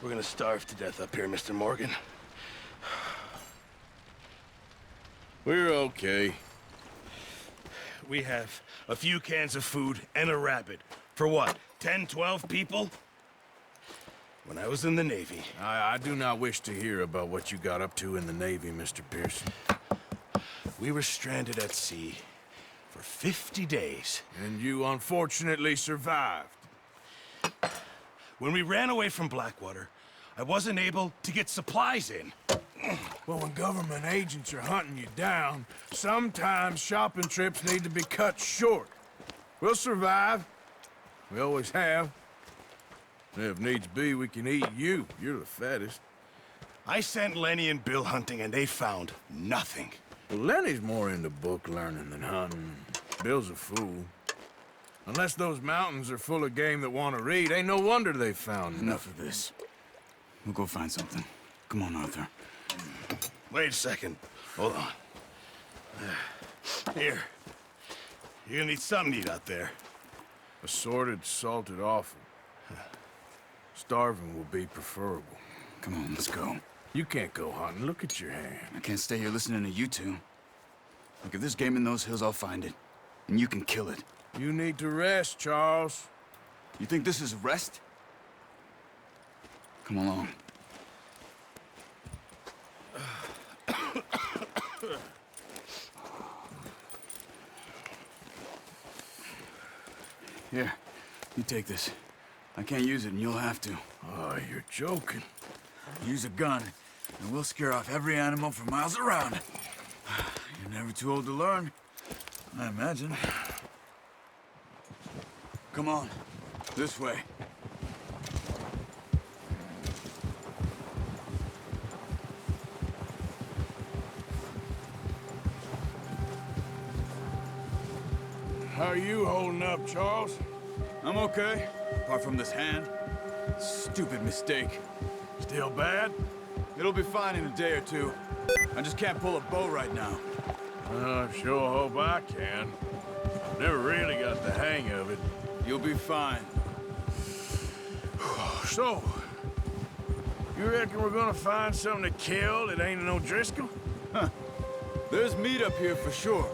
We're gonna starve to death up here, Mr. Morgan. We're okay. We have a few cans of food and a rabbit. For what, 10, 12 people? When I was in the Navy... I do not wish to hear about what you got up to in the Navy, Mr. Pearson. We were stranded at sea for 50 days. And you unfortunately survived. When we ran away from Blackwater, I wasn't able to get supplies in. Well, when government agents are hunting you down, sometimes shopping trips need to be cut short. We'll survive. We always have. If needs be, we can eat you. You're the fattest. I sent Lenny and Bill hunting, and they found nothing. Well, Lenny's more into book learning than hunting. Bill's a fool. Unless those mountains are full of game that want to read, ain't no wonder they found Enough of this. We'll go find something. Come on, Arthur. Wait a second. Hold on. Here. You're gonna need something to eat out there. Assorted, salted offal. Starving will be preferable. Come on, let's go. You can't go hunting. Look at your hand. I can't stay here listening to you two. Look, if there's game in those hills, I'll find it. And you can kill it. You need to rest, Charles. You think this is rest? Come along. Here, you take this. I can't use it, and you'll have to. Oh, you're joking. Use a gun, and we'll scare off every animal for miles around. You're never too old to learn, I imagine. Come on, this way. How are you holding up, Charles? I'm okay, apart from this hand. Stupid mistake. Still bad? It'll be fine in a day or two. I just can't pull a bow right now. I sure hope I can. Never really got the hang of it. You'll be fine. So, you reckon we're gonna find something to kill that ain't no Driscoll? Huh. There's meat up here for sure.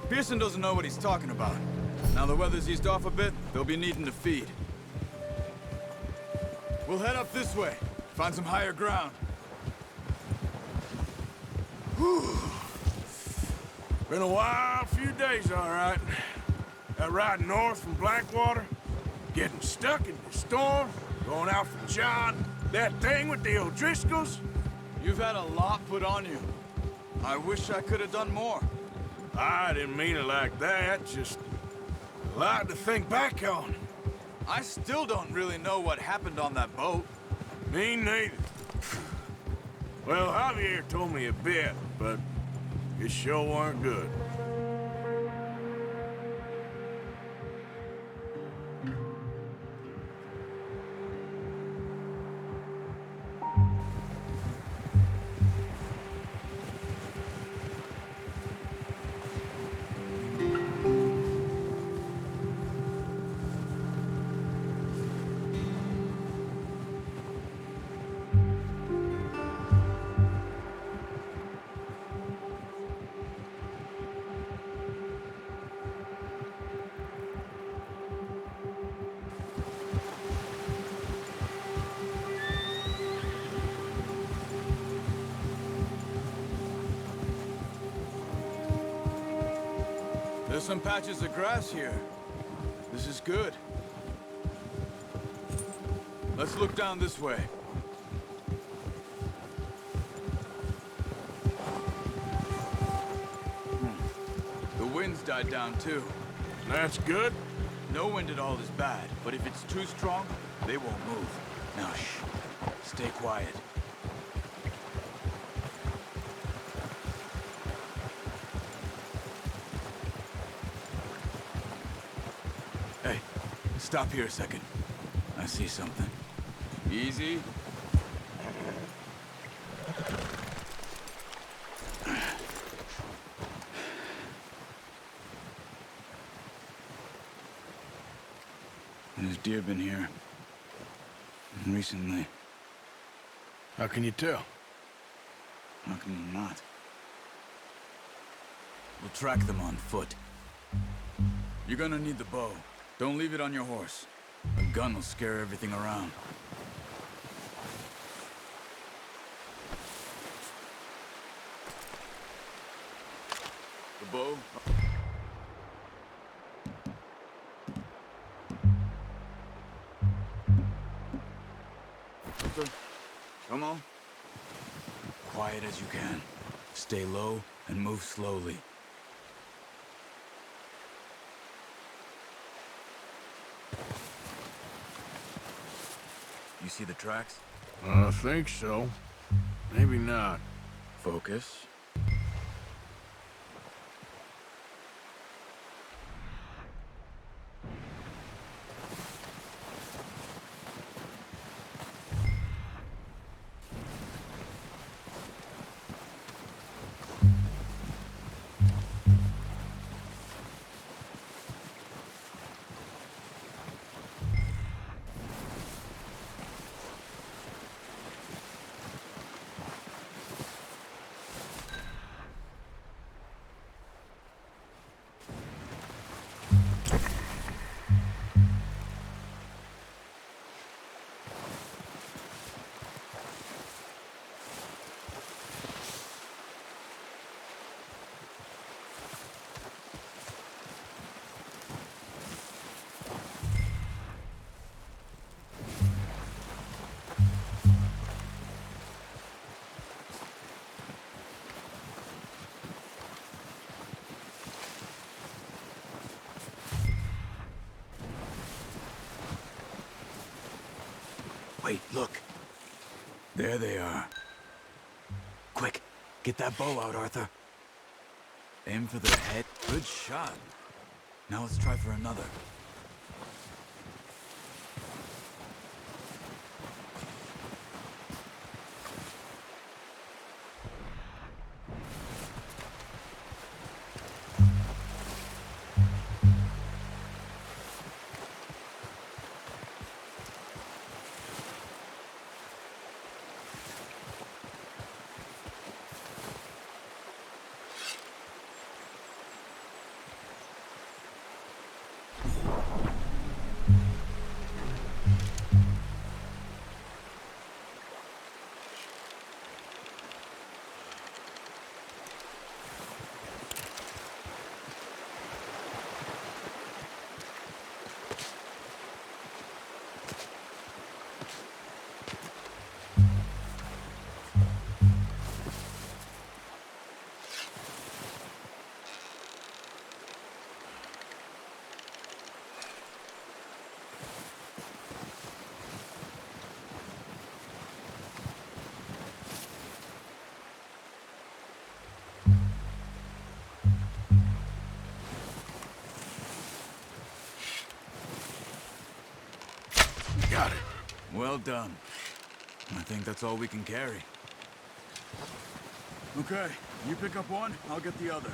Pearson doesn't know what he's talking about. Now the weather's eased off a bit, they'll be needing to feed. We'll head up this way. Find some higher ground. Whew. Been a wild few days, all right. That ride north from Blackwater, getting stuck in the storm, going out for John, that thing with the O'Driscolls. You've had a lot put on you. I wish I could have done more. I didn't mean it like that, just a lot to think back on. I still don't really know what happened on that boat. Me neither. Well, Javier told me a bit, but it sure weren't good. There's some patches of grass here. This is good. Let's look down this way. The wind's died down too. That's good. No wind at all is bad, but if it's too strong, they won't move. Now shh. Stay quiet. Hey, stop here a second. I I see something. Easy. There's deer been here. Recently. How can you tell? How can you not? We'll track them on foot. You're gonna need the bow. Don't leave it on your horse. A gun will scare everything around. The bow? Arthur, come on. Quiet as you can. Stay low and move slowly. You see the tracks? I think so. Maybe not. Focus. Wait, look. There they are. Quick, get that bow out, Arthur. Aim for their head. Good shot. Now let's try for another. Got it. Well done. I think that's all we can carry. Okay, you pick up one, I'll get the other.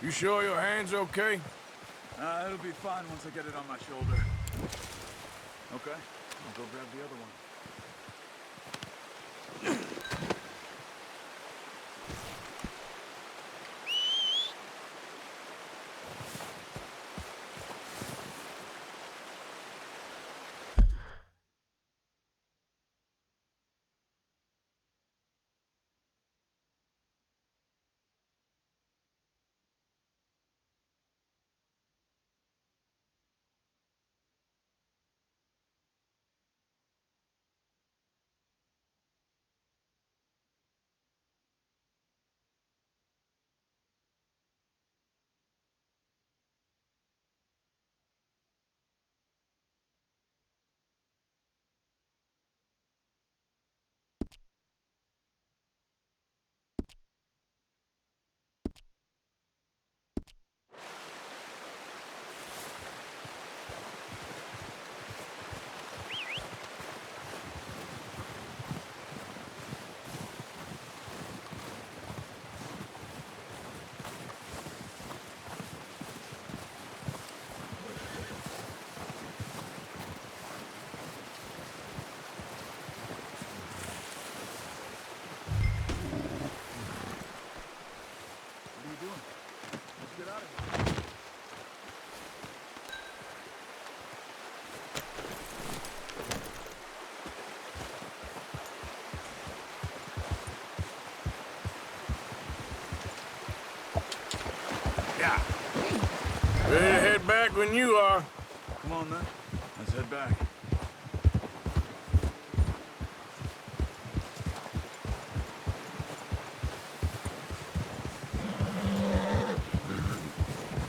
You sure your hand's okay? It'll be fine once I get it on my shoulder. Okay, I'll go grab the other one. Ready to head back when you are. Come on, then. Let's head back.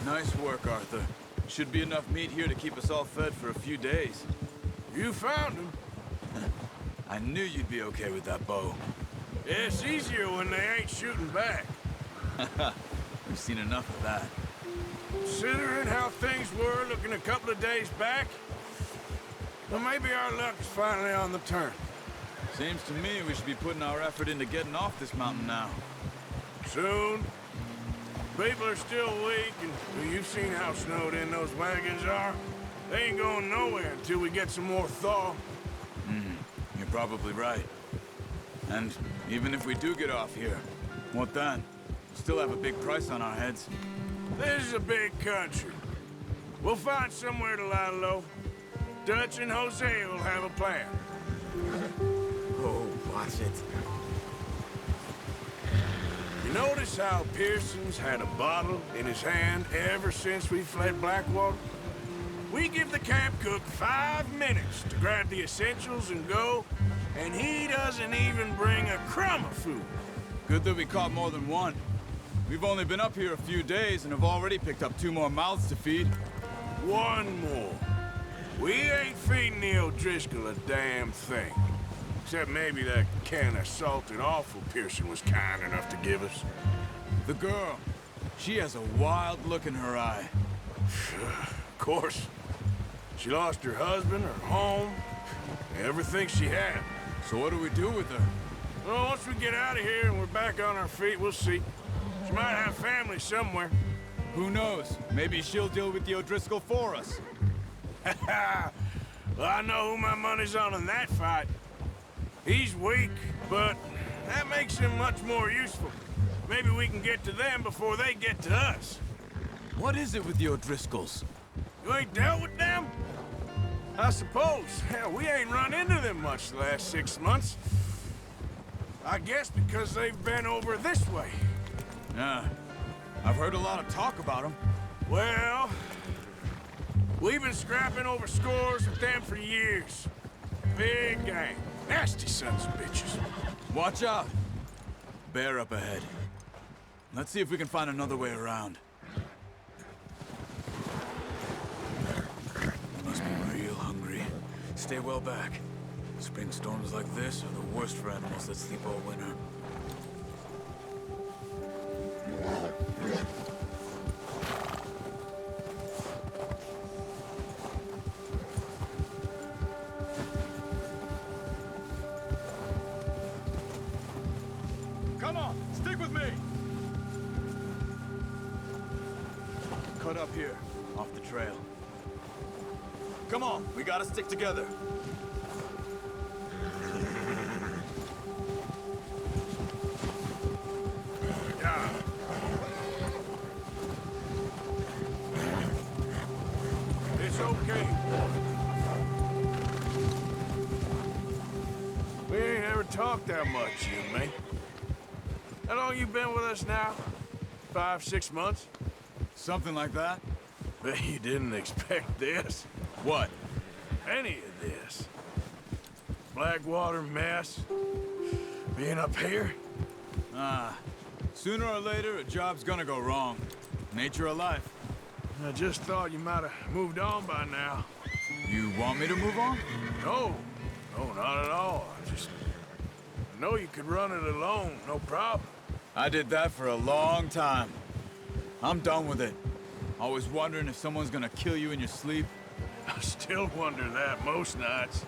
Nice work, Arthur. Should be enough meat here to keep us all fed for a few days. You found him. I knew you'd be okay with that bow. Yeah, it's easier when they ain't shooting back. We've seen enough of that. Considering how things were looking a couple of days back, well, maybe our luck is finally on the turn. Seems to me we should be putting our effort into getting off this mountain now. Soon. People are still weak, and well, you've seen how snowed in those wagons are. They ain't going nowhere until we get some more thaw. You're probably right. And even if we do get off here, what then? Still have a big price on our heads. This is a big country. We'll find somewhere to lie low. Dutch and Jose will have a plan. Oh, watch it. You notice how Pearson's had a bottle in his hand ever since we fled Blackwater? We give the camp cook 5 minutes to grab the essentials and go, and he doesn't even bring a crumb of food. Good that we caught more than one. We've only been up here a few days and have already picked up 2 more mouths to feed. One more. We ain't feeding the O'Driscoll a damn thing. Except maybe that can of salted offal Pearson was kind enough to give us. The girl, she has a wild look in her eye. Of course. She lost her husband, her home, everything she had. So what do we do with her? Well, once we get out of here and we're back on our feet, we'll see. She might have family somewhere. Who knows? Maybe she'll deal with the O'Driscoll for us. Well, I know who my money's on in that fight. He's weak, but that makes him much more useful. Maybe we can get to them before they get to us. What is it with the O'Driscolls? You ain't dealt with them? I suppose. Hell, we ain't run into them much the last 6 months. I guess because they've been over this way. Yeah, I've heard a lot of talk about them. Well, we've been scrapping over scores with them for years. Big gang. Nasty sons of bitches. Watch out! Bear up ahead. Let's see if we can find another way around. They must be real hungry. Stay well back. Spring storms like this are the worst for animals that sleep all winter. Come on, stick with me! Cut up here, off the trail. Come on, we gotta stick together. Yeah. It's okay. We ain't ever talked that much, you and me. How long you been with us now? 5, 6 months? Something like that? Bet you didn't expect this. What? Any of this. Blackwater mess. Being up here. Sooner or later, a job's gonna go wrong. Nature of life. I just thought you might have moved on by now. You want me to move on? No. No, not at all. I know you could run it alone, no problem. I did that for a long time. I'm done with it. Always wondering if someone's gonna kill you in your sleep. I still wonder that most nights.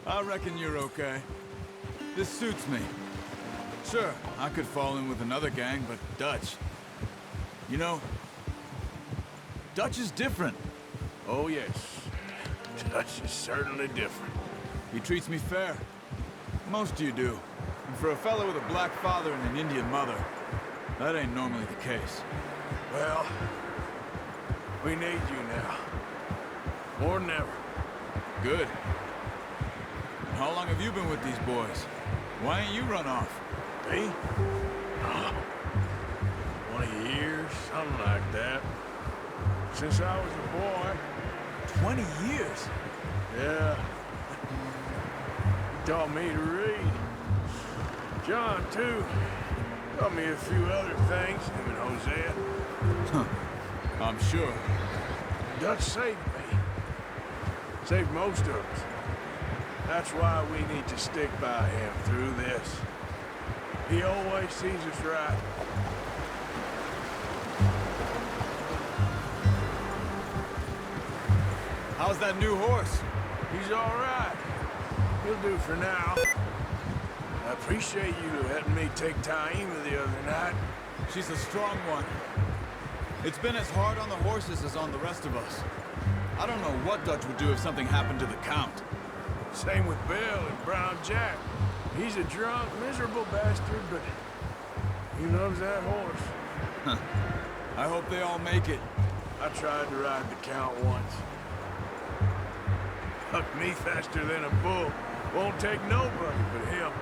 I reckon you're okay. This suits me. Sure, I could fall in with another gang, but Dutch... You know, Dutch is different. Oh, yes. Dutch is certainly different. He treats me fair. Most of you do. And for a fellow with a black father and an Indian mother, that ain't normally the case. Well, we need you now. More than ever. Good. And how long have you been with these boys? Why ain't you run off? Me? 20 years, something like that. since I was a boy. 20 years? Yeah. He taught me to read. John, too. Taught me a few other things, him and Hosea. I'm sure. Dutch saved me. Saved most of us. That's why we need to stick by him through this. He always sees us right. How's that new horse? He's all right. He'll do for now. I appreciate you letting me take Taima the other night. She's a strong one. It's been as hard on the horses as on the rest of us. I don't know what Dutch would do if something happened to the Count. Same with Bill and Brown Jack. He's a drunk, miserable bastard, but he loves that horse. I hope they all make it. I tried to ride the Count once. Hucked me faster than a bull. Won't take nobody but him.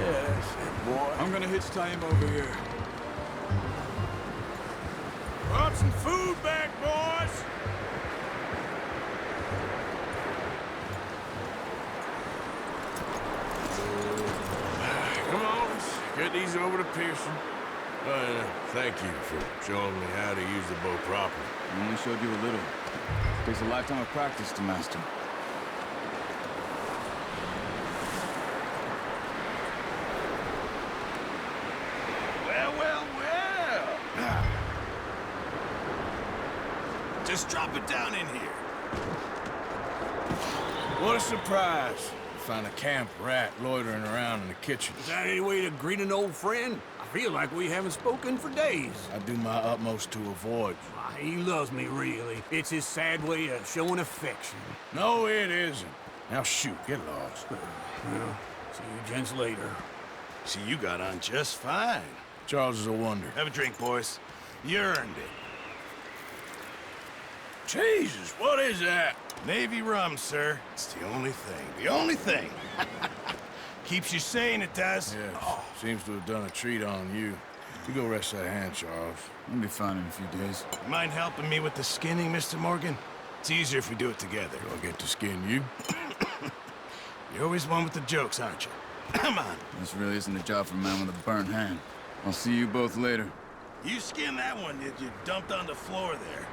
Yeah, that's it, boy. I'm gonna hitch Taima over here. Brought some food back, boys! Come on, let's get these over to Pearson. Thank you for showing me how to use the bow properly. I only showed you a little. Takes a lifetime of practice to master. Well, well, well. Just drop it down in here. What a surprise. Find a camp rat loitering around in the kitchen. Is that any way to greet an old friend? I feel like we haven't spoken for days. I do my utmost to avoid you. Why, he loves me, really. It's his sad way of showing affection. No, it isn't. Now shoot, get lost. Well, see you gents later. See, you got on just fine. Charles is a wonder. Have a drink, boys. You earned it. Jesus, what is that? Navy rum, sir. It's the only thing. The only thing. Keeps you sane, it does. Yes, seems to have done a treat on you. You go rest that hand, Charles. I'll be fine in a few days. Mind helping me with the skinning, Mr. Morgan? It's easier if we do it together. Do I get to skin you? You're always one with the jokes, aren't you? Come on. This really isn't a job for a man with a burnt hand. I'll see you both later. You skinned that one, did you? Dumped on the floor there.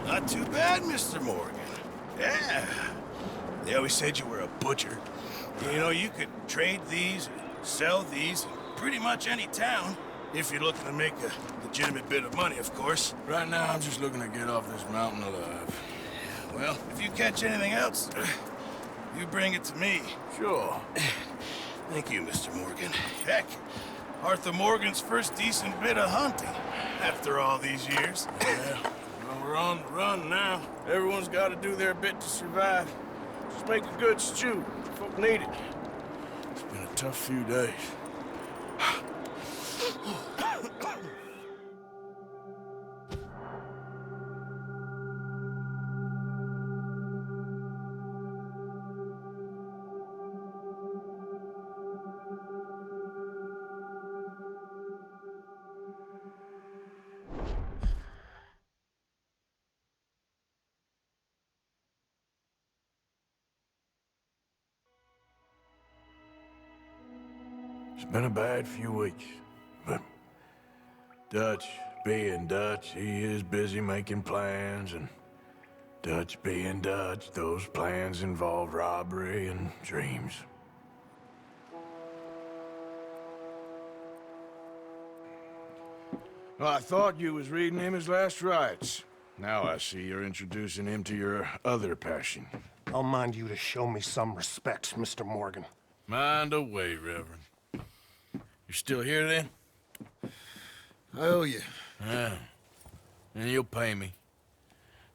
Not too bad, Mr. Morgan. Yeah. They always said you were a butcher. You know, you could trade these, sell these, in pretty much any town. If you're looking to make a legitimate bit of money, of course. Right now, I'm just looking to get off this mountain alive. Well, if you catch anything else, you bring it to me. Sure. Thank you, Mr. Morgan. Heck, Arthur Morgan's first decent bit of hunting after all these years. Yeah. Well, we're on the run now. Everyone's got to do their bit to survive. Just make a good stew. Folk need it. It's been a tough few days. It's been a bad few weeks, but Dutch being Dutch, he is busy making plans, and Dutch being Dutch, those plans involve robbery and dreams. Well, I thought you was reading him his last rites. Now I see you're introducing him to your other passion. I'll mind you to show me some respect, Mr. Morgan. Mind away, Reverend. You're still here, then? I owe you. Yeah. and you'll pay me.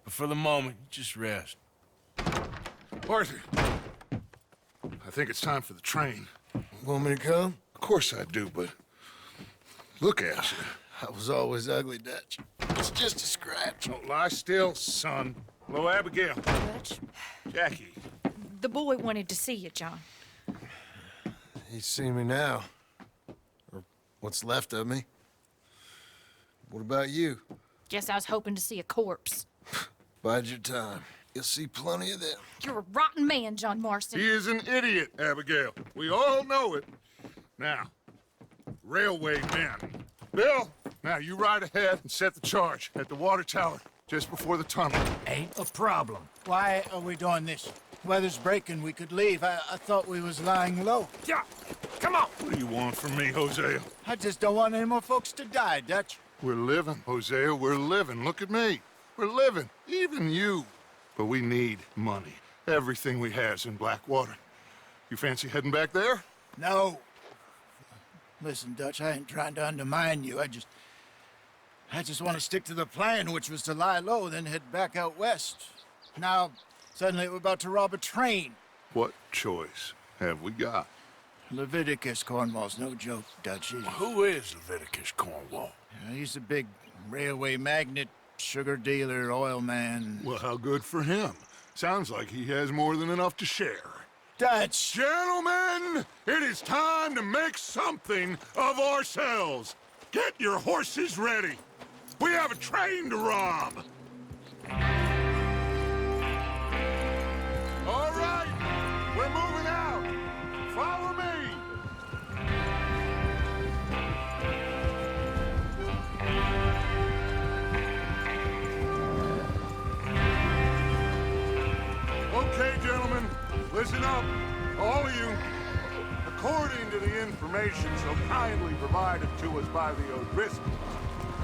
But for the moment, just rest. Arthur, I think it's time for the train. Want me to come? Of course I do, but look at you. I was always ugly, Dutch. It's just a scratch. Don't lie still, son. Hello, Abigail. Dutch, Jackie. the boy wanted to see you, John. He's seen me now. Or what's left of me. What about you? Guess I was hoping to see a corpse. Bide your time. You'll see plenty of them. You're a rotten man, John Marston. He is an idiot, Abigail. We all know it. Now, railway men. Bill, now you ride ahead and set the charge at the water tower just before the tunnel. Ain't a problem. Why are we doing this? Weather's breaking, we could leave. I thought we was lying low. Yeah, come on. What do you want from me, Hosea? I just don't want any more folks to die, Dutch. We're living, Hosea, we're living. Look at me. We're living, even you. But we need money. Everything we have's in Blackwater. You fancy heading back there? No. Listen, Dutch, I ain't trying to undermine you. I just want to stick to the plan, which was to lie low, then head back out west. Now, suddenly we're about to rob a train. What choice have we got? Leviticus Cornwall's no joke, Dutch. Who is Leviticus Cornwall? He's a big railway magnate, sugar dealer, oil man. Well, how good for him. Sounds like he has more than enough to share. Dutch! Gentlemen, it is time to make something of ourselves. Get your horses ready. We have a train to rob. All right, we're moving out. Follow me. Okay, gentlemen, listen up, all of you. According to the information so kindly provided to us by the O'Driscolls,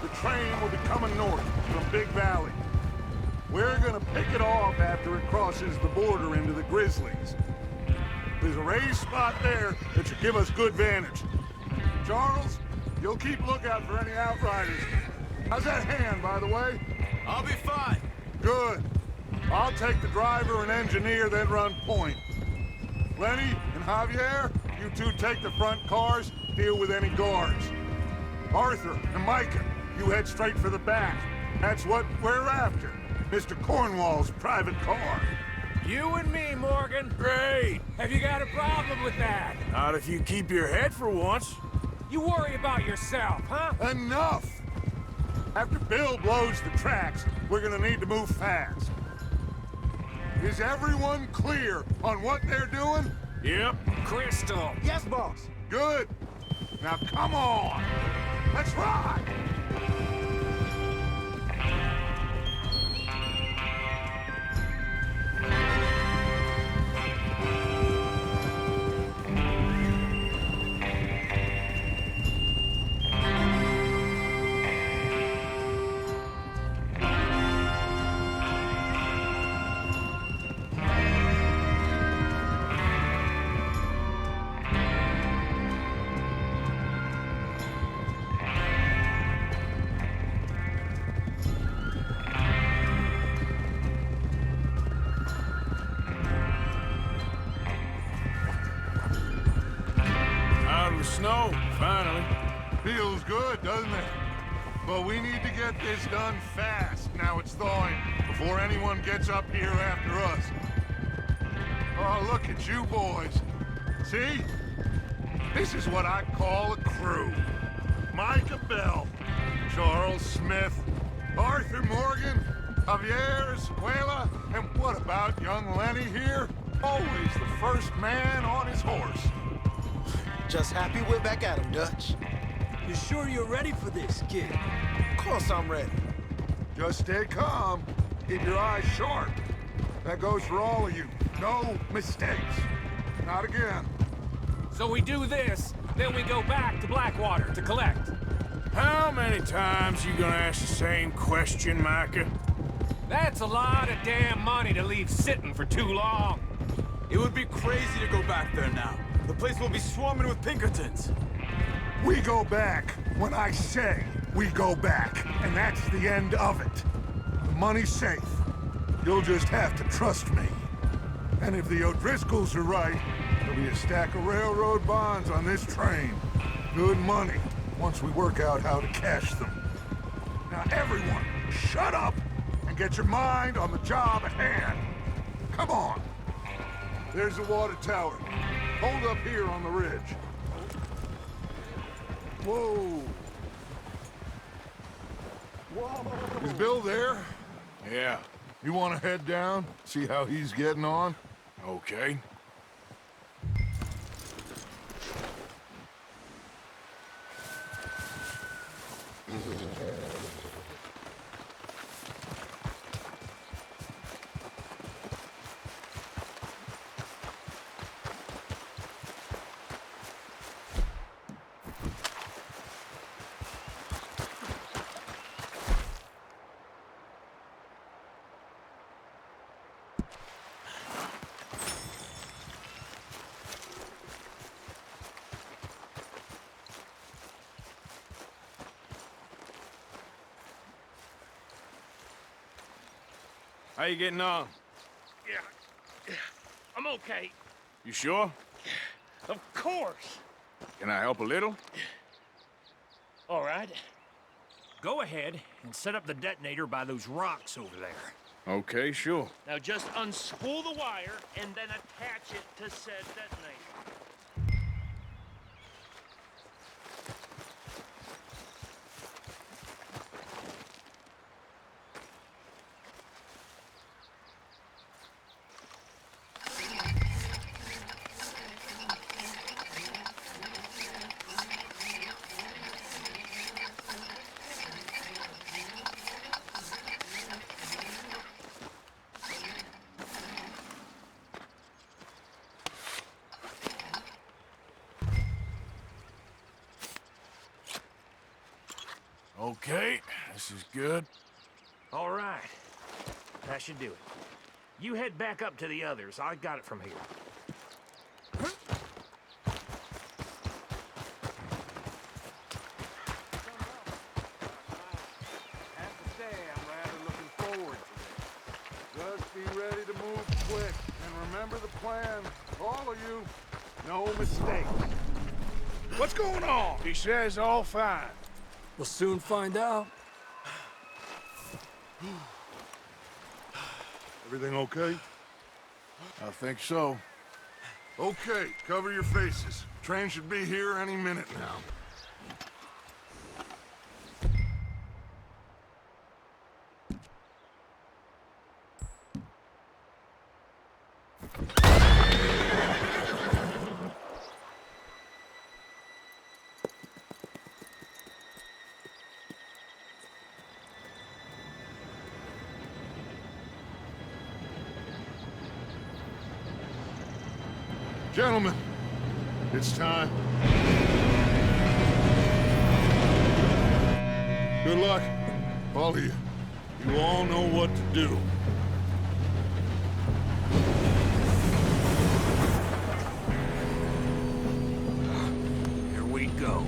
the train will be coming north from Big Valley. We're gonna pick it off after it crosses the border into the Grizzlies. There's a raised spot there that should give us good vantage. Charles, you'll keep lookout for any outriders. How's that hand, by the way? I'll be fine. Good. I'll take the driver and engineer, then run point. Lenny and Javier, you two take the front cars, deal with any guards. Arthur and Micah, you head straight for the back. That's what we're after. Mr. Cornwall's private car. You and me, Morgan. Great! Have you got a problem with that? Not if you keep your head for once. You worry about yourself, huh? Enough! After Bill blows the tracks, we're gonna need to move fast. Is everyone clear on what they're doing? Yep. Crystal. Yes, boss. Good. Now come on. Let's ride. Snow, finally. Feels good, doesn't it? But we need to get this done fast. Now it's thawing, before anyone gets up here after us. Oh, look at you boys. See? This is what I call a crew. Micah Bell, Charles Smith, Arthur Morgan, Javier Escuela, and what about young Lenny here? Always the first man on his horse. Just happy we're back at him, Dutch. You sure you're ready for this, kid? Of course I'm ready. Just stay calm. Keep your eyes sharp. That goes for all of you. No mistakes. Not again. So we do this, then we go back to Blackwater to collect. How many times you gonna ask the same question, Micah? That's a lot of damn money to leave sitting for too long. It would be crazy to go back there now. The place will be swarming with Pinkertons. We go back when I say. we go back, and that's the end of it. The money's safe. You'll just have to trust me. And if the O'Driscolls are right, there'll be a stack of railroad bonds on this train. Good money, once we work out how to cash them. Now everyone, shut up and get your mind on the job at hand. Come on. There's the water tower. Hold up here on the ridge. Whoa. Whoa. Is Bill there? Yeah, You want to head down, see how he's getting on? okay. How you getting on? Yeah, I'm okay. You sure? Of course. Can I help a little? All right. Go ahead and set up the detonator by those rocks over there. Okay, sure. Now just unspool the wire and then attach it to said detonator. Okay, this is good. All right. That should do it. You head back up to the others. I got it from here. Have to say, I'm rather looking forward to this. Just be ready to move quick, and remember the plan. All of you, no mistakes. What's going on? He says all fine. We'll soon find out. Everything okay? I think so. Okay, cover your faces. Train should be here any minute now. Gentlemen, it's time. Good luck, all of you. You all know what to do. Here we go.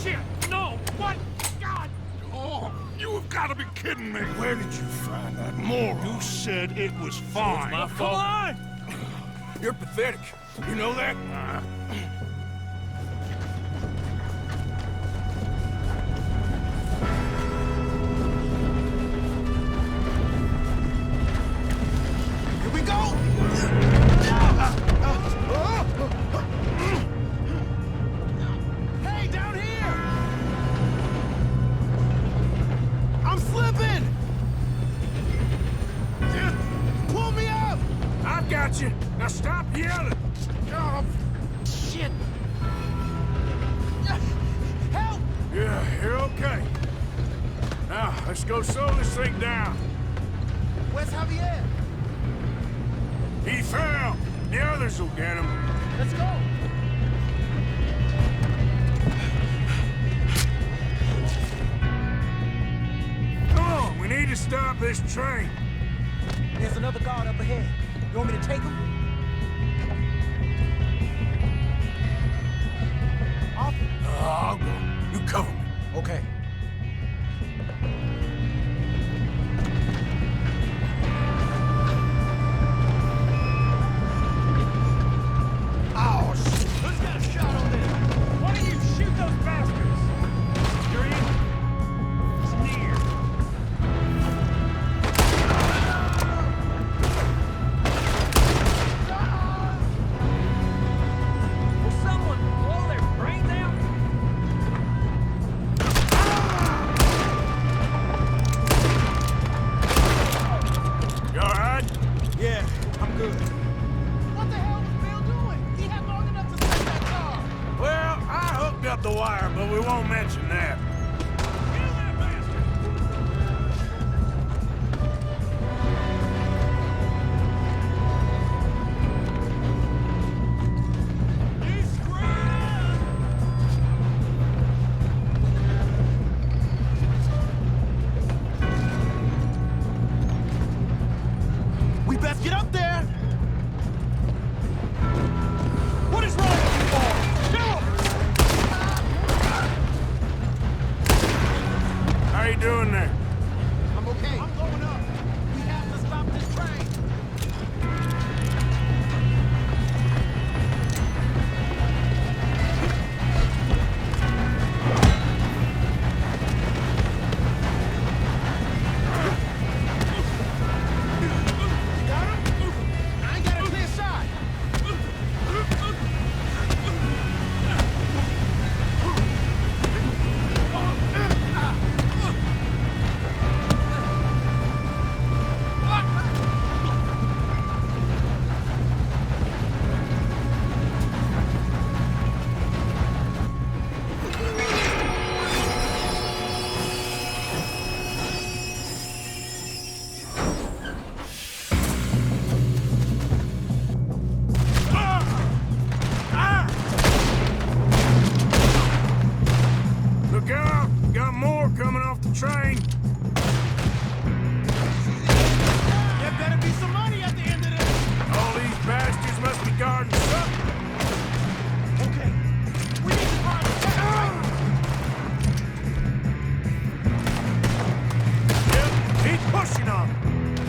Shit! No! What? God! Oh, you have got to be kidding me. Where did you find that moron? You said it was fine. My fault. Come on! You're pathetic. You know that? Here we go! Hey, down here! I'm slipping! Pull me up! I've got you. Now stop yelling. Oh, shit! Help! Yeah, you're okay. Now, let's go slow this thing down. Where's Javier? He fell. The others will get him. Let's go! Come on, we need to stop this train. There's another guard up ahead. You want me to take him? I'll go. You cover me. Okay. Oh, shit. Who's got a shot on this? Why don't you shoot those bastards? You're in. It's near. Will someone blow their brains out? You all right? Yeah, I'm good. What the hell was Bill doing? He had long enough to set that car. Well, I hooked up the wire, but we won't mention that. Kill that bastard! He's screwed! We best get up there. What is wrong with you all? Kill him! How you doing there? I'm okay. I'm going up. We have to stop this train. Got him? I ain't got a clear shot. Look out! Got more coming off the train. There better be some money at the end of this. All these bastards must be guarding something. Okay. We need to find the train. Yep, keep pushing on.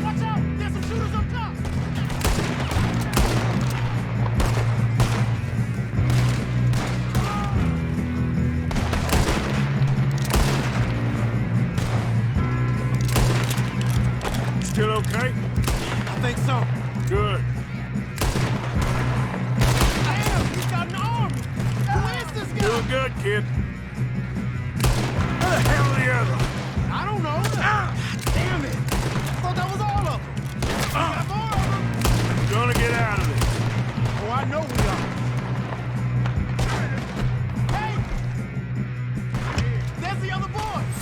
Watch out! There's some shooters up top. Still okay? I think so. Good. Damn, he's got an army. Who is this guy? Doing good, kid. Where the hell are the others? I don't know. Damn it. I thought that was all of them. We got more of them. We're gonna get out of this. Oh, I know we are. Hey! There's the other boys.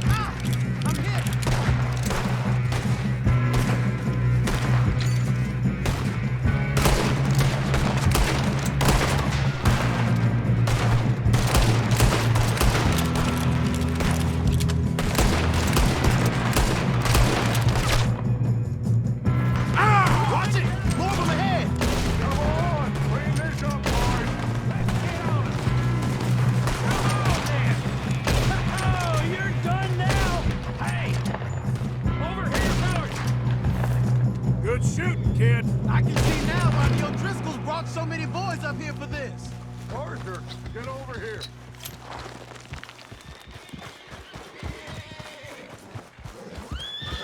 Ah! I'm hit. Watch it! More of them ahead! Come on, clean this up, boys. Let's get on it! Come on, then! Oh, you're done now! Hey! Over here, fellas! Good shooting, kid. I can see now why the O'Driscolls brought so many boys up here for this. Arthur, get over here.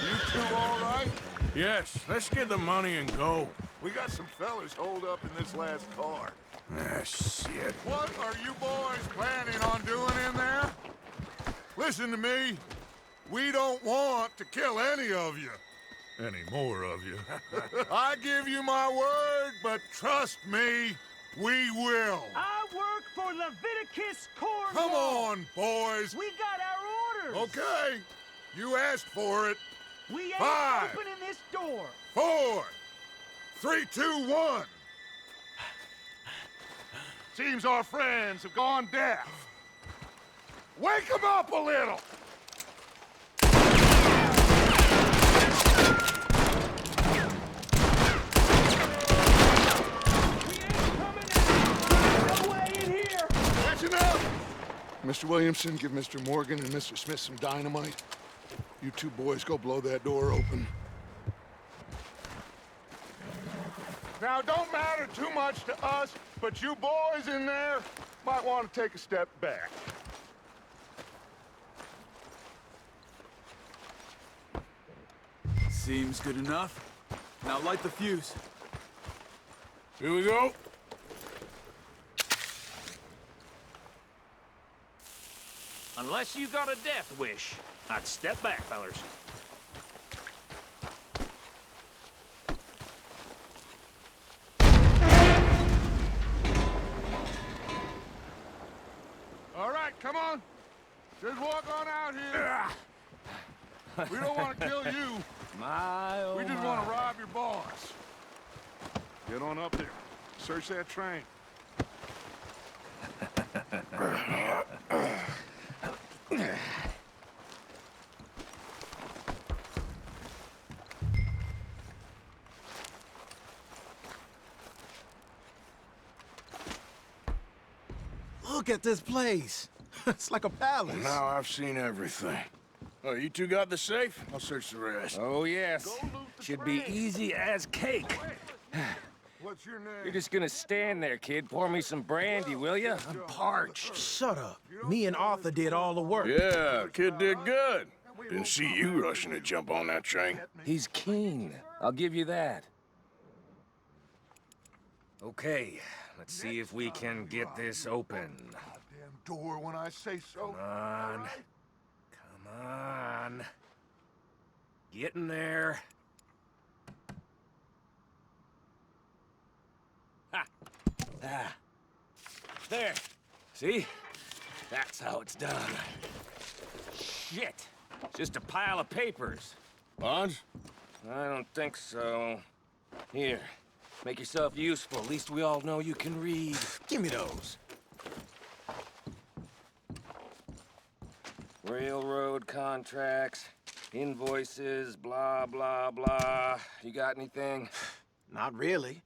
You two all right? Yes, let's get the money and go. We got some fellas holed up in this last car. Ah, shit. What are you boys planning on doing in there? Listen to me. We don't want to kill any of you. Any more of you. I give you my word, but trust me, we will. I work for Leviticus Cornwall! Come on, boys. We got our orders! Okay. You asked for it. We ain't 5, opening this door! 4, 3, 2, 1. Seems our friends have gone deaf. Wake them up a little! We ain't coming Williamson, give Mr. Morgan and Mr. Smith some dynamite. You two boys go blow that door open. Now, it don't matter too much to us, but you boys in there might want to take a step back. Seems good enough. Now light the fuse. Here we go. Unless you got a death wish, I'd step back, fellers. All right, come on. Just walk on out here. We don't want to kill you. We just want to rob your boss. Get on up there. Search that train. Look at this place. It's like a palace. Now I've seen everything. Oh, you two got the safe? I'll search the rest. Oh, yes. Should be easy as cake. What's your name? You're just gonna stand there, kid. Pour me some brandy, will you? I'm parched. Shut up. Me and Arthur did all the work. Yeah, kid did good. Didn't see you rushing to jump on that train. He's keen. I'll give you that. Okay, let's see if we can get this open. Damn door when I say so. Come on. Come on. Get in there. Ha! Ah. There. See? That's how it's done. Shit. Just a pile of papers. Bonds? I don't think so. Here. Make yourself useful. At least we all know you can read. Give me those. Railroad contracts, invoices, blah, blah, blah. You got anything? Not really.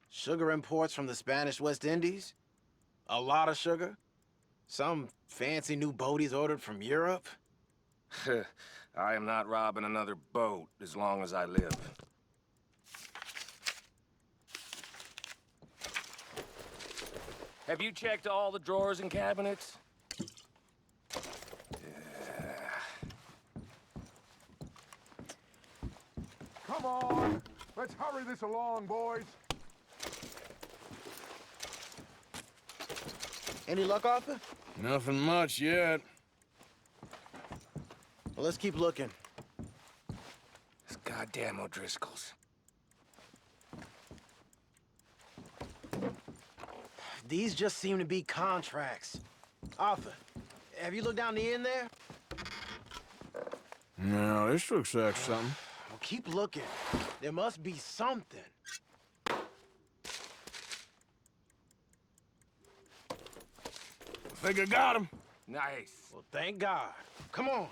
Sugar imports from the Spanish West Indies. A lot of sugar. Some fancy new boat he's ordered from Europe. I am not robbing another boat as long as I live. Have you checked all the drawers and cabinets? Come on. Let's hurry this along, boys. Any luck, Arthur? Nothing much yet. Well, let's keep looking. These goddamn O'Driscolls. These just seem to be contracts. Arthur, have you looked down the end there? No, this looks like something. Well, keep looking. There must be something. I think I got him. Nice. Well, thank God. Come on.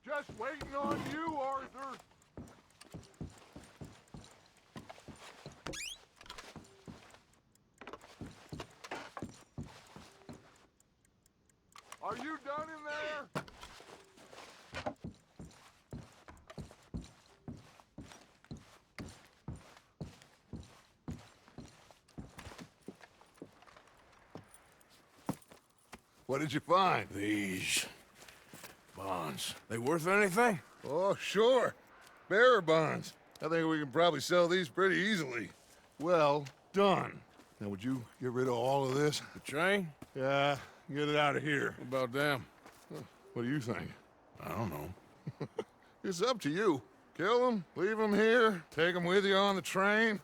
Just waiting on you, Arthur. Are you done in there? What did you find? These bonds. They worth anything? Oh, sure. Bearer bonds. I think we can probably sell these pretty easily. Well done. Now, would you get rid of all of this? The train? Yeah, get it out of here. What about them? What do you think? I don't know. It's up to you. Kill them, leave them here, take them with you on the train.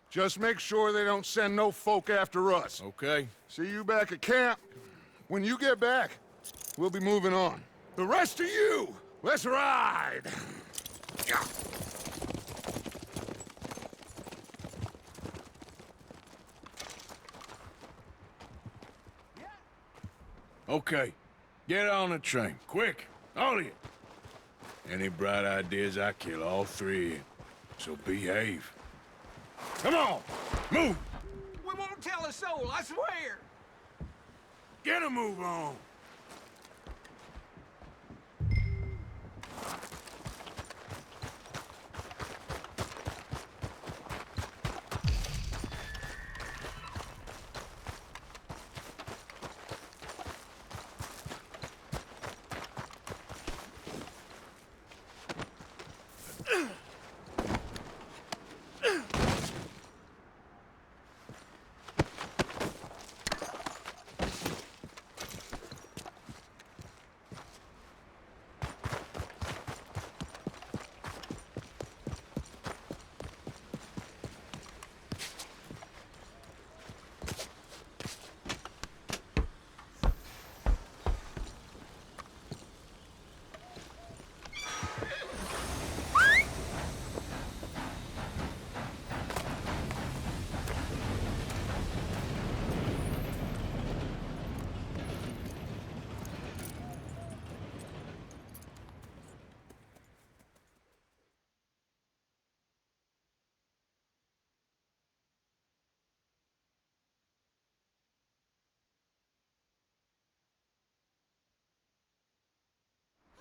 Just make sure they don't send no folk after us. Okay. See you back at camp. When you get back, we'll be moving on. The rest of you, let's ride! Okay, get on the train, quick, all of you. Any bright ideas, I kill all three of you. So behave. Come on, move! We won't tell a soul, I swear! Get a move on!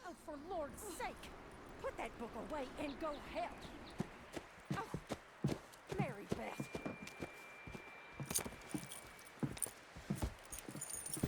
Oh, for Lord's sake, put that book away and go help. Oh, Mary Beth.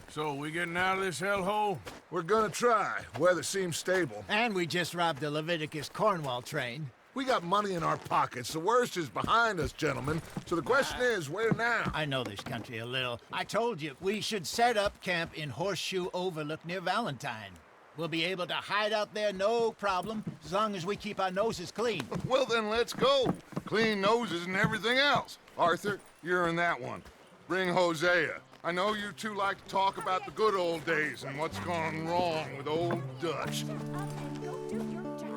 So, we getting out of this hellhole? We're gonna try. Weather seems stable. And we just robbed the Leviticus Cornwall train. We got money in our pockets. The worst is behind us, gentlemen. So the question is, where now? I know this country a little. I told you, we should set up camp in Horseshoe Overlook near Valentine. We'll be able to hide out there, no problem, as long as we keep our noses clean. Well, then let's go. Clean noses and everything else. Arthur, you're in that one. Bring Hosea. I know you two like to talk about the good old days and what's gone wrong with old Dutch. Shut up and go do your job.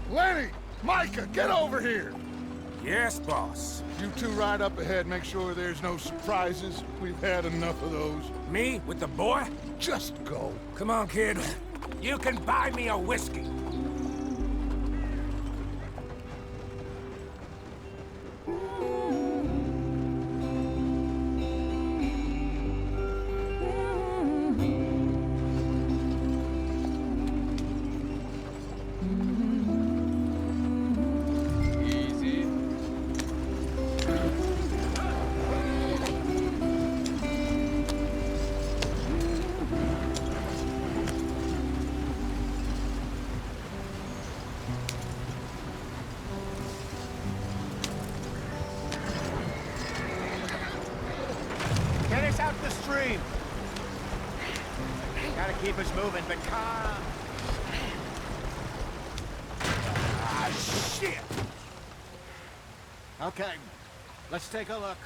Lenny! Micah, get over here! Yes, boss. You two ride up ahead, make sure there's no surprises. We've had enough of those. Me with the boy? Just go. Come on, kid. You can buy me a whiskey. Get us out the stream. Gotta keep us moving, but calm. Ah, shit! Okay, let's take a look.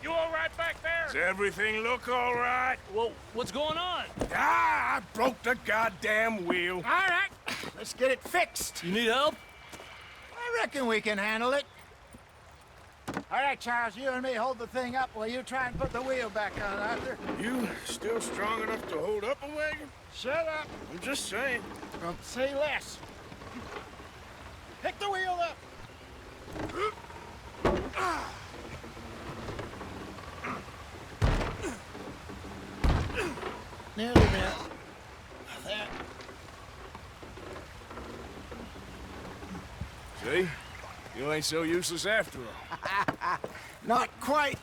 You all right back there? Does everything look all right? Well, what's going on? Ah, I broke the goddamn wheel. All right, let's get it fixed. You need help? I reckon we can handle it. All right, Charles, you and me hold the thing up while you try and put the wheel back on, Arthur. You still strong enough to hold up a wagon? Shut up. I'm just saying. Don't say less. Pick the wheel up. Nearly there. There. See? You ain't so useless after all. Not quite.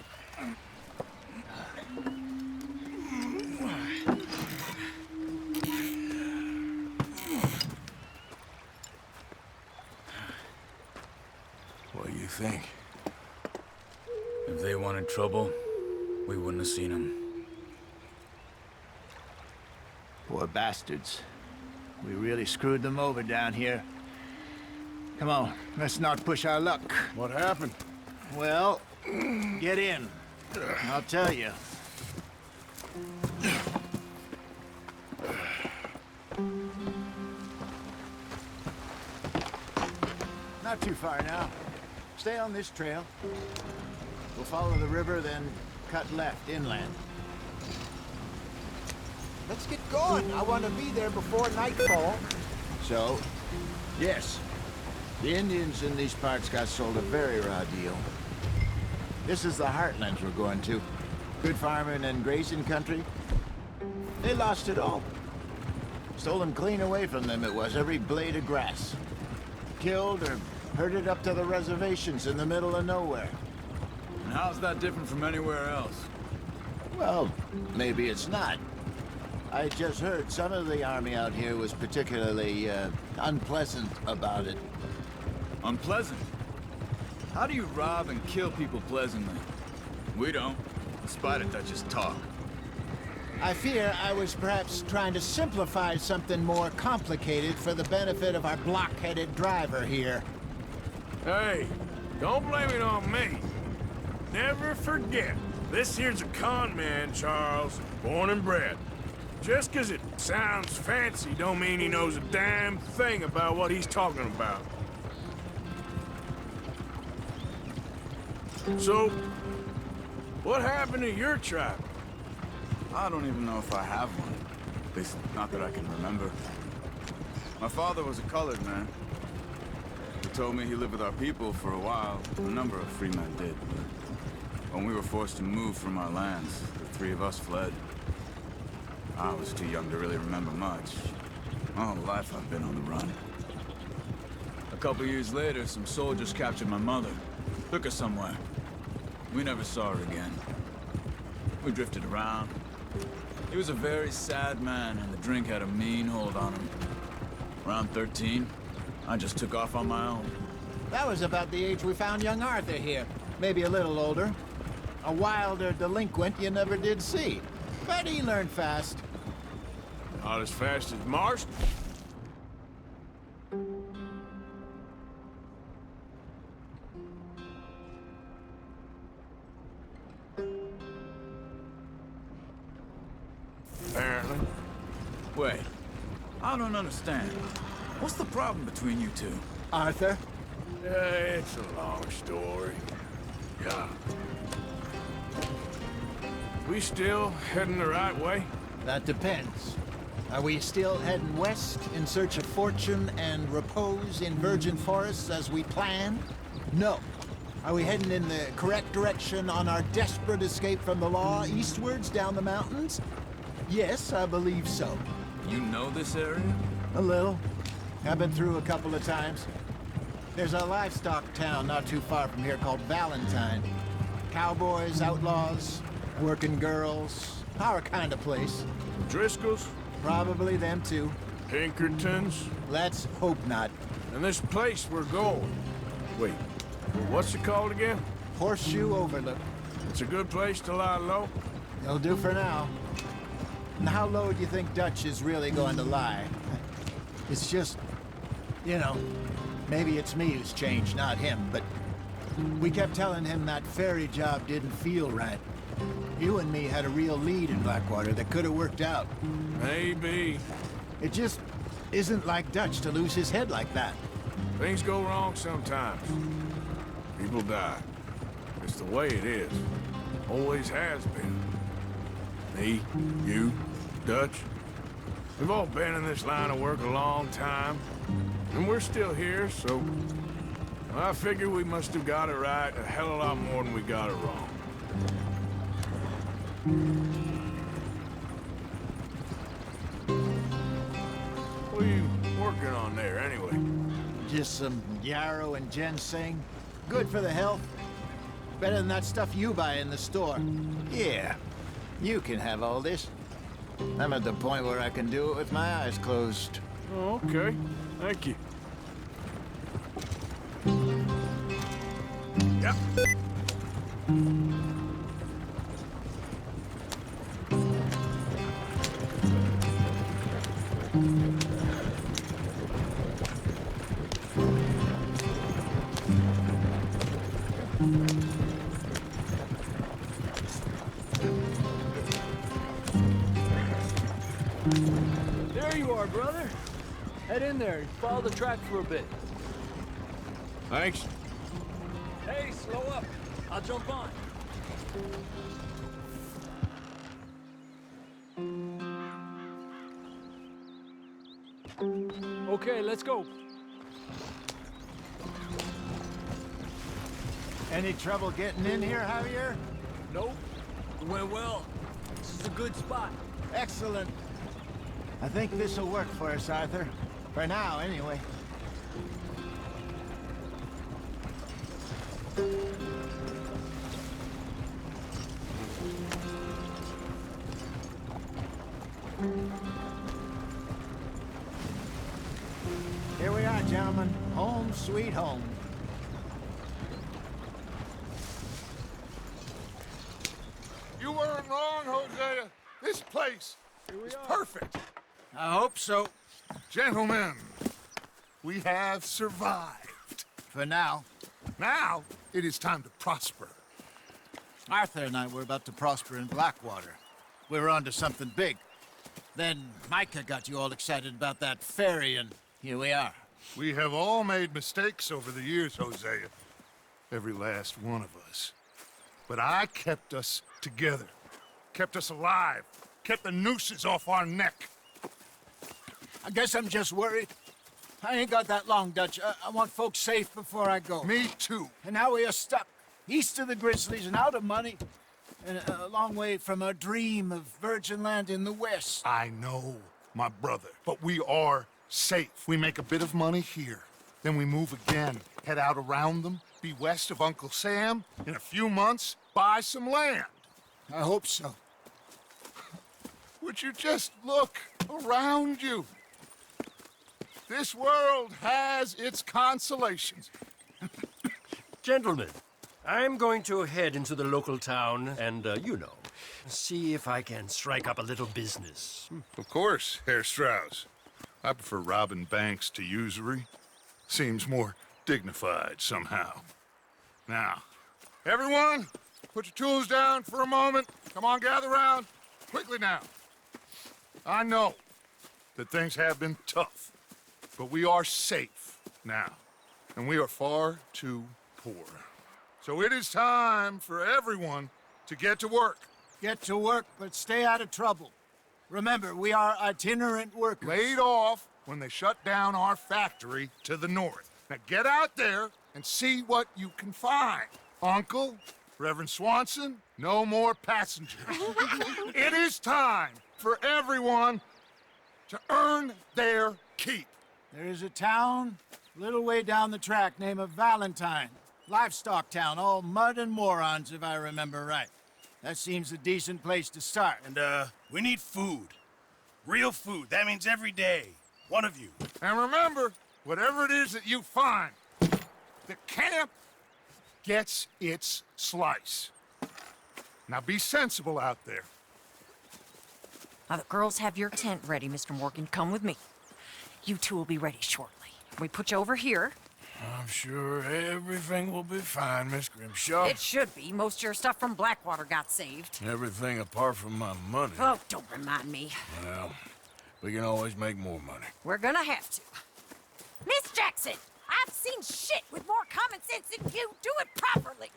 What do you think? If they wanted trouble, we wouldn't have seen them. Poor bastards. We really screwed them over down here. Come on, let's not push our luck. What happened? Well, get in. I'll tell you. Not too far now. Stay on this trail. We'll follow the river, then cut left inland. Let's get going. I want to be there before nightfall. So, yes, the Indians in these parts got sold a very raw deal. This is the heartlands we're going to. Good farming and grazing country. They lost it all. Stolen clean away from them it was, every blade of grass. Killed or herded up to the reservations in the middle of nowhere. And how's that different from anywhere else? Well, maybe it's not. I just heard some of the army out here was particularly, unpleasant about it. Unpleasant? How do you rob and kill people pleasantly? We don't, in spite of Dutch's talk. I fear I was perhaps trying to simplify something more complicated for the benefit of our block-headed driver here. Hey, don't blame it on me. Never forget, this here's a con man, Charles, born and bred. Just 'cause it sounds fancy don't mean he knows a damn thing about what he's talking about. So, what happened to your tribe? I don't even know if I have one. At least, not that I can remember. My father was a colored man. He told me he lived with our people for a while. A number of free men did. But when we were forced to move from our lands, the three of us fled. I was too young to really remember much. My whole life I've been on the run. A couple years later, some soldiers captured my mother. Took her somewhere. We never saw her again. We drifted around. He was a very sad man, and the drink had a mean hold on him. Around 13, I just took off on my own. That was about the age we found young Arthur here. Maybe a little older. A wilder delinquent you never did see. But he learned fast. Not as fast as Marston. Apparently. Wait, I don't understand. What's the problem between you two? Arthur? It's a long story. Yeah. We still heading the right way? That depends. Are we still heading west in search of fortune and repose in virgin forests as we planned? No. Are we heading in the correct direction on our desperate escape from the law eastwards down the mountains? Yes, I believe so. You know this area? A little. I've been through a couple of times. There's a livestock town not too far from here called Valentine. Cowboys, outlaws, working girls, our kind of place. Driscolls? Probably them too. Pinkertons? Let's hope not. And this place we're going. Wait, what's it called again? Horseshoe Overlook. It's a good place to lie low? It'll do for now. And how low do you think Dutch is really going to lie? It's just, you know, maybe it's me who's changed, not him, but we kept telling him that ferry job didn't feel right. You and me had a real lead in Blackwater that could have worked out. Maybe. It just isn't like Dutch to lose his head like that. Things go wrong sometimes. People die. It's the way it is. Always has been. Me, you, Dutch. We've all been in this line of work a long time. And we're still here, so... I figure we must have got it right a hell of a lot more than we got it wrong. Just some yarrow and ginseng. Good for the health. Better than that stuff you buy in the store. Yeah, you can have all this. I'm at the point where I can do it with my eyes closed. Oh, okay. Thank you. Yep. There you are, brother. Head in there and follow the track for a bit. Thanks. Hey, slow up. I'll jump on. Okay, let's go. Any trouble getting in here, Javier? Nope. It went well. This is a good spot. Excellent. I think this'll work for us, Arthur. For now, anyway. Here we are, gentlemen. Home sweet home. You weren't wrong, Hosea. This place is perfect. I hope so. Gentlemen, we have survived. For now. Now, it is time to prosper. Arthur and I were about to prosper in Blackwater. We were onto something big. Then Micah got you all excited about that ferry, and here we are. We have all made mistakes over the years, Hosea. Every last one of us. But I kept us together. Kept us alive. Kept the nooses off our neck. I guess I'm just worried. I ain't got that long, Dutch. I want folks safe before I go. Me too. And now we are stuck, east of the Grizzlies and out of money, and a long way from our dream of virgin land in the west. I know, my brother, but we are safe. We make a bit of money here, then we move again, head out around them, be west of Uncle Sam, in a few months, buy some land. I hope so. Would you just look around you? This world has its consolations. Gentlemen, I'm going to head into the local town and, see if I can strike up a little business. Of course, Herr Strauss. I prefer robbing banks to usury. Seems more dignified somehow. Now, everyone, put your tools down for a moment. Come on, gather round. Quickly now. I know that things have been tough, but we are safe now, and we are far too poor. So it is time for everyone to get to work. Get to work, but stay out of trouble. Remember, we are itinerant workers. Laid off when they shut down our factory to the north. Now get out there and see what you can find. Uncle, Reverend Swanson, no more passengers. It is time for everyone to earn their keep. There is a town a little way down the track named Valentine. Livestock town, all mud and morons, if I remember right. That seems a decent place to start. And, we need food. Real food. That means every day. One of you. And remember, whatever it is that you find, the camp gets its slice. Now be sensible out there. Now the girls have your tent ready, Mr. Morgan. Come with me. You two will be ready shortly. We put you over here. I'm sure everything will be fine, Miss Grimshaw. It should be. Most of your stuff from Blackwater got saved. Everything apart from my money. Oh, don't remind me. Well, we can always make more money. We're gonna have to. Miss Jackson, I've seen shit with more common sense than you. Do it properly.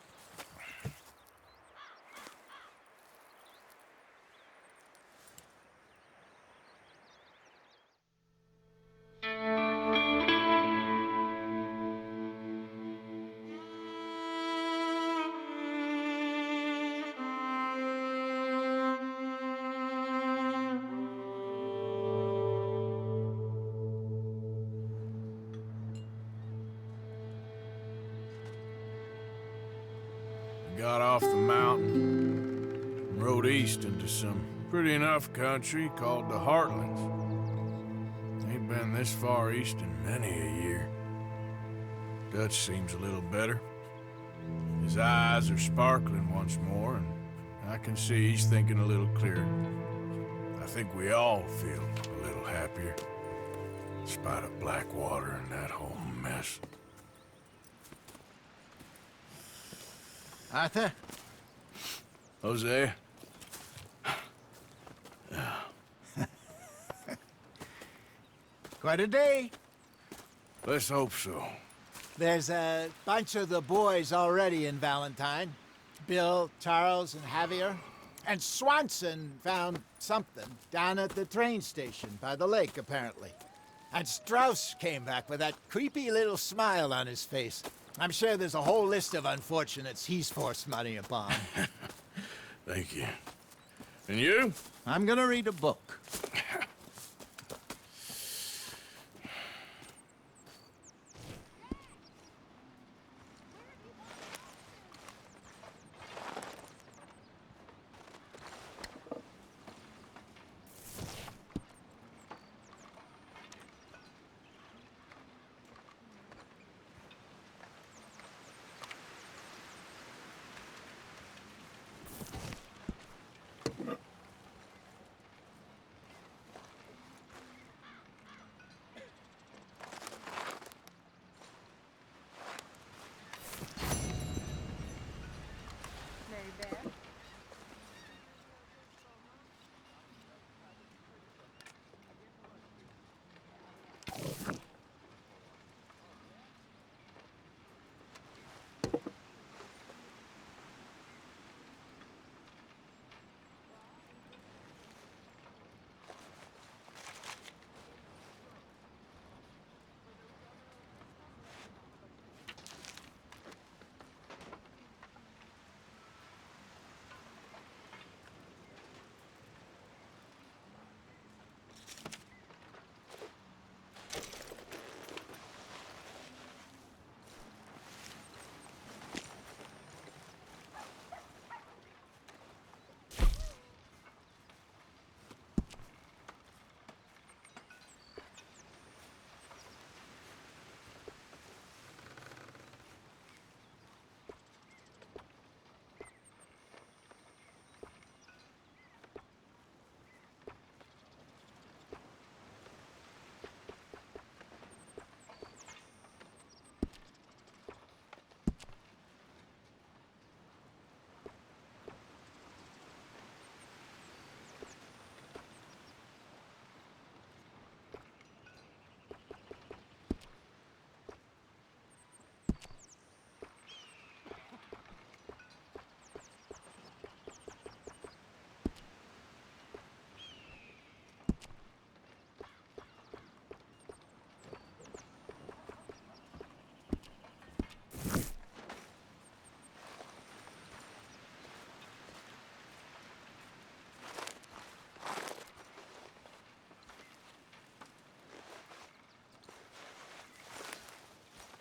got off the mountain and rode east into some pretty enough country called the Heartlands. Ain't been this far east in many a year. Dutch seems a little better. His eyes are sparkling once more, and I can see he's thinking a little clearer. I think we all feel a little happier, in spite of Blackwater and that whole mess. Arthur? Jose? Quite a day. Let's hope so. There's a bunch of the boys already in Valentine. Bill, Charles, and Javier. And Swanson found something down at the train station by the lake, apparently. And Strauss came back with that creepy little smile on his face. I'm sure there's a whole list of unfortunates he's forced money upon. Thank you. And you? I'm gonna read a book.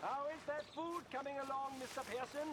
How is that food coming along, Mr. Pearson?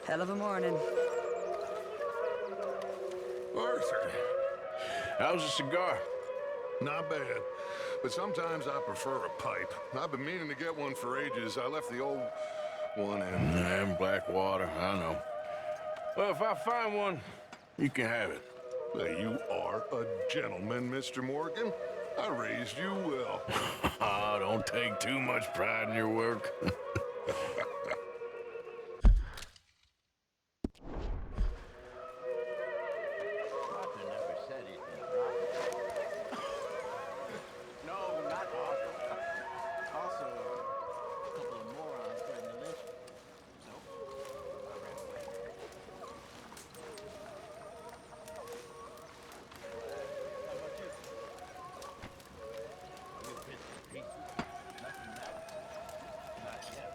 Hell of a morning. Arthur, how's a cigar? Not bad, but sometimes I prefer a pipe. I've been meaning to get one for ages. I left the old one in Blackwater, I know. Well, if I find one, you can have it. You are a gentleman, Mr. Morgan. I raised you well. Oh, don't take too much pride in your work. No, not Arthur. Also, a couple of morons threatened to lynch me. So, I ran away. How about you? You bits and pieces. Nothing matters. Not yet.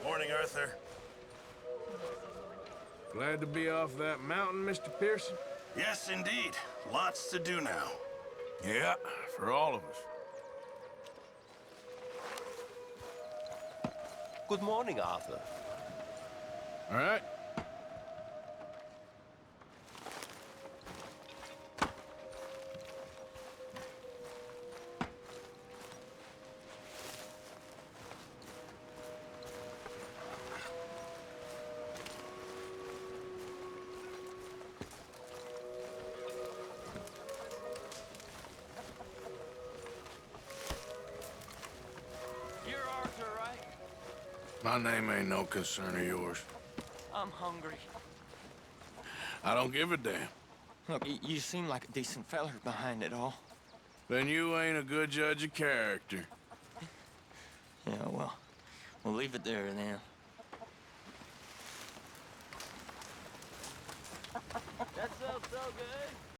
Morning, Arthur. Glad to be off that mountain, Mr. Pearson? Yes, indeed. Lots to do now. Yeah, for all of us. Good morning, Arthur. All right. You're Arthur, right? My name ain't no concern of yours. I'm hungry. I don't give a damn. Look, you seem like a decent feller behind it all. Then you ain't a good judge of character. Yeah, well, we'll leave it there then.